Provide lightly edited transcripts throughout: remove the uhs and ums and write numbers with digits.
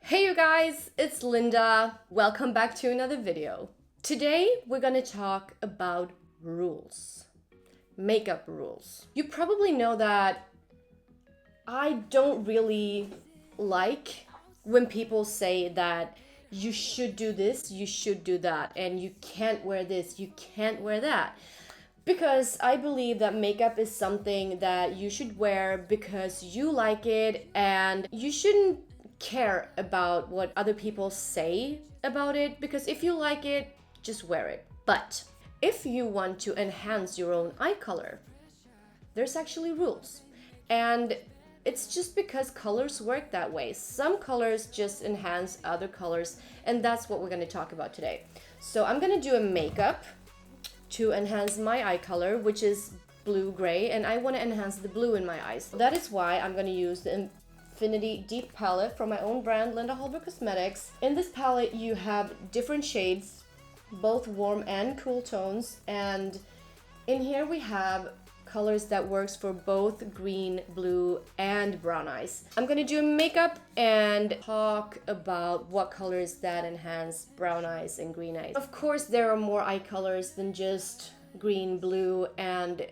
Hey you guys, it's Linda. Welcome back to another video. Today we're gonna talk about rules. Makeup rules. You probably know that I don't really like when people say that you should do this, you should do that, and you can't wear this, you can't wear that. Because I believe that makeup is something that you should wear because you like it, and you shouldn't care about what other people say about it, because if you like it, just wear it. But if you want to enhance your own eye color, there's actually rules. And it's just because colors work that way. Some colors just enhance other colors, and that's what we're going to talk about today. So I'm going to do a makeup to enhance my eye color, which is blue-gray, and I want to enhance the blue in my eyes. That is why I'm going to use the Infinity Deep Palette from my own brand, Hallberg Cosmetics. In this palette you have different shades, both warm and cool tones, and in here we have colors that works for both green, blue, and brown eyes. I'm gonna do a makeup and talk about what colors that enhance brown eyes and green eyes. Of course, there are more eye colors than just green, blue, and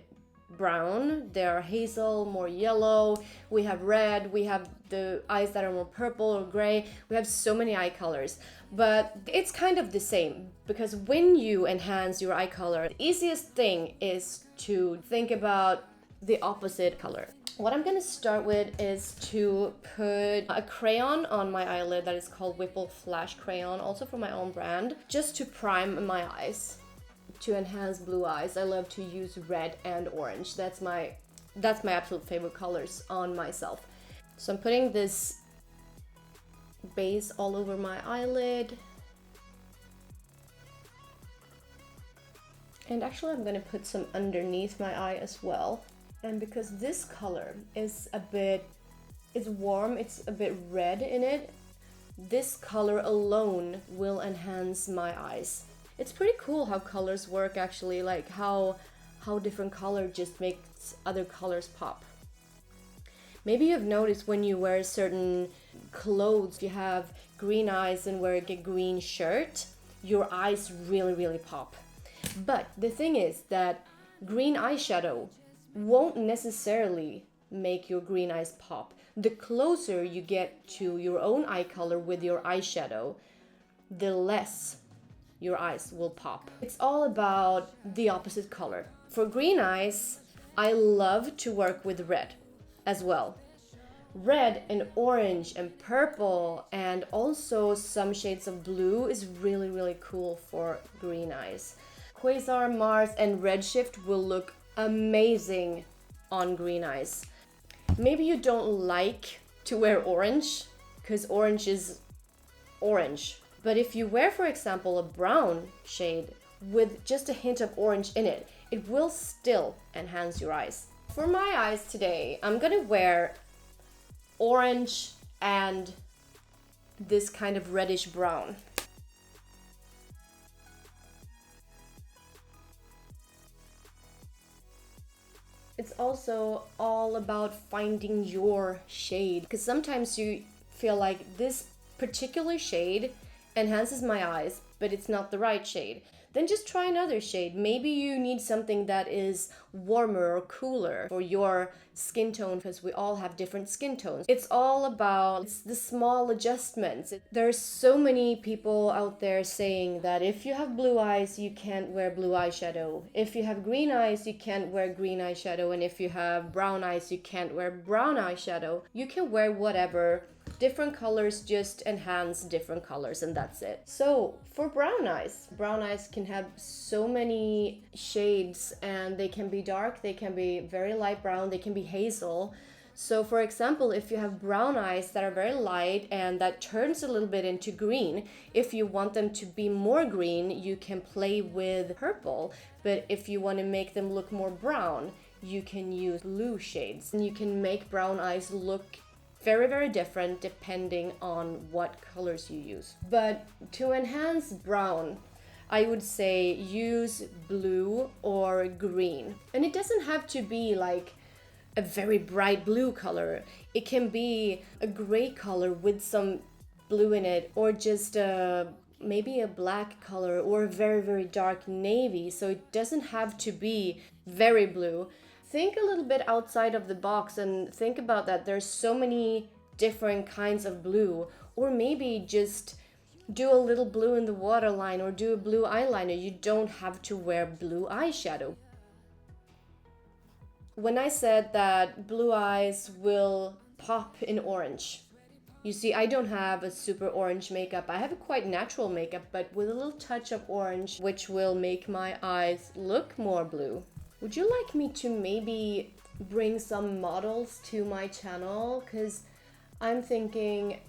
brown. There are hazel, more yellow, we have red, we have the eyes that are more purple or gray. We have so many eye colors, but it's kind of the same, because when you enhance your eye color, the easiest thing is to think about the opposite color. What I'm gonna start with is to put a crayon on my eyelid that is called Whipple Flash Crayon, also from my own brand, just to prime my eyes. To enhance blue eyes, I love to use red and orange. That's my absolute favorite colors on myself. So I'm putting this base all over my eyelid. And actually I'm gonna put some underneath my eye as well. And because this color is it's warm, it's a bit red in it, this color alone will enhance my eyes. It's pretty cool how colors work actually, like how different color just makes other colors pop. Maybe you've noticed when you wear certain clothes, if you have green eyes and wear a green shirt, your eyes really pop. But the thing is that green eyeshadow won't necessarily make your green eyes pop. The closer you get to your own eye color with your eyeshadow, the less your eyes will pop. It's all about the opposite color. For green eyes, I love to work with red as well. Red and orange and purple and also some shades of blue is really cool for green eyes. Quasar, Mars, and Redshift will look amazing on green eyes. Maybe you don't like to wear orange, because orange is orange. But if you wear, for example, a brown shade with just a hint of orange in it, it will still enhance your eyes. For my eyes today, I'm gonna wear orange and this kind of reddish brown. It's also all about finding your shade, because sometimes you feel like this particular shade enhances my eyes, but it's not the right shade. Then just try another shade. Maybe you need something that is warmer or cooler for your skin tone, because we all have different skin tones. It's all about the small adjustments. There's so many people out there saying that if you have blue eyes, you can't wear blue eyeshadow. If you have green eyes, you can't wear green eyeshadow. And if you have brown eyes, you can't wear brown eyeshadow. You can wear whatever. Different colors just enhance different colors, and that's it. So for brown eyes can have so many shades, and they can be dark, they can be very light brown, they can be hazel. So for example, if you have brown eyes that are very light and that turns a little bit into green, if you want them to be more green, you can play with purple. But if you want to make them look more brown, you can use blue shades, and you can make brown eyes look very different depending on what colors you use. But to enhance brown, I would say use blue or green. And it doesn't have to be like a very bright blue color. It can be a gray color with some blue in it, or just maybe a black color or a very, very dark navy. So it doesn't have to be very blue. Think a little bit outside of the box and think about that. There's so many different kinds of blue. Or maybe just do a little blue in the waterline or do a blue eyeliner. You don't have to wear blue eyeshadow. When I said that blue eyes will pop in orange, you see, I don't have a super orange makeup. I have a quite natural makeup, but with a little touch of orange, which will make my eyes look more blue. Would you like me to maybe bring some models to my channel? Because I'm thinking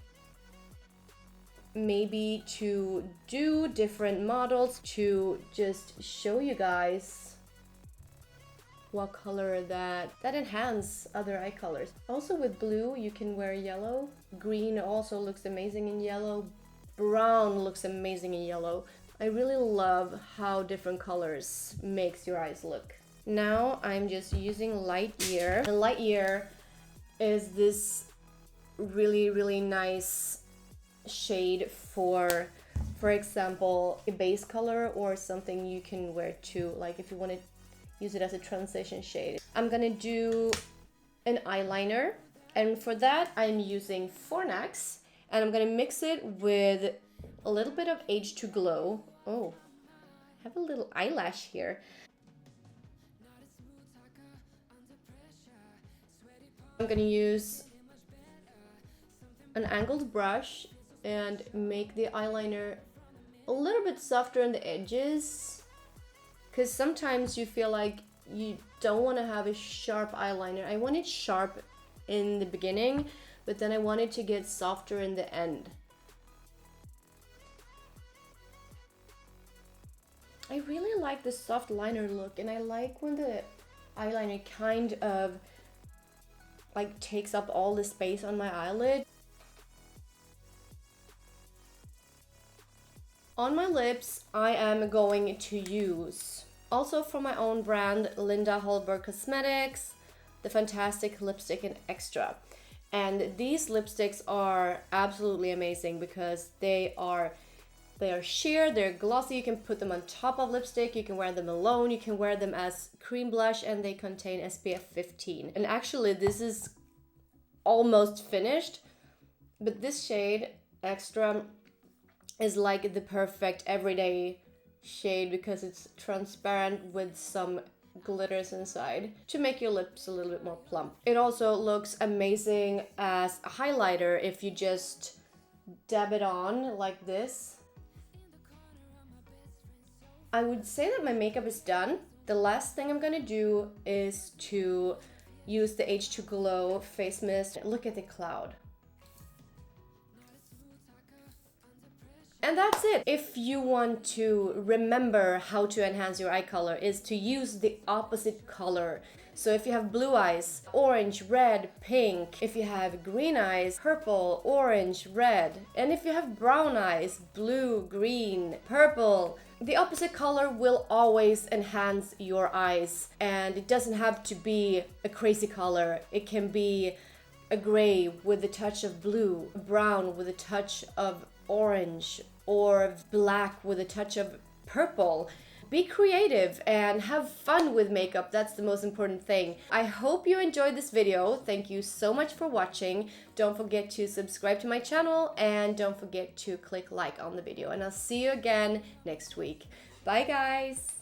maybe to do different models to just show you guys what color that enhance other eye colors. Also with blue, you can wear yellow. Green also looks amazing in yellow. Brown looks amazing in yellow. I really love how different colors makes your eyes look. Now I'm just using Lightyear. And Lightyear is this really, really nice shade for example, a base color or something you can wear too, like if you want to use it as a transition shade. I'm gonna do an eyeliner, and for that I'm using Fornax, and I'm gonna mix it with a little bit of H2Glow. Oh, I have a little eyelash here. I'm gonna use an angled brush and make the eyeliner a little bit softer on the edges, because sometimes you feel like you don't want to have a sharp eyeliner. I want it sharp in the beginning, but then I want it to get softer in the end. I really like the soft liner look, and I like when the eyeliner kind of like takes up all the space on my eyelid. On my lips, I am going to use, also from my own brand, Linda Hallberg Cosmetics, the Fantastick Lipstick Extra. And these lipsticks are absolutely amazing because they are sheer, they're glossy. You can put them on top of lipstick, you can wear them alone, you can wear them as cream blush, and they contain SPF 15. And actually this is almost finished, but this shade, Extra, is like the perfect everyday shade because it's transparent with some glitters inside to make your lips a little bit more plump. It also looks amazing as a highlighter if you just dab it on like this. I would say that my makeup is done. The last thing I'm gonna do is to use the H2Glow Face Mist. Look at the cloud. And that's it. If you want to remember how to enhance your eye color, is to use the opposite color. So if you have blue eyes, orange, red, pink. If you have green eyes, purple, orange, red. And if you have brown eyes, blue, green, purple. The opposite color will always enhance your eyes. And it doesn't have to be a crazy color. It can be a gray with a touch of blue, a brown with a touch of orange, or black with a touch of purple. Be creative and have fun with makeup. That's the most important thing. I hope you enjoyed this video. Thank you so much for watching. Don't forget to subscribe to my channel and don't forget to click like on the video. And I'll see you again next week. Bye guys.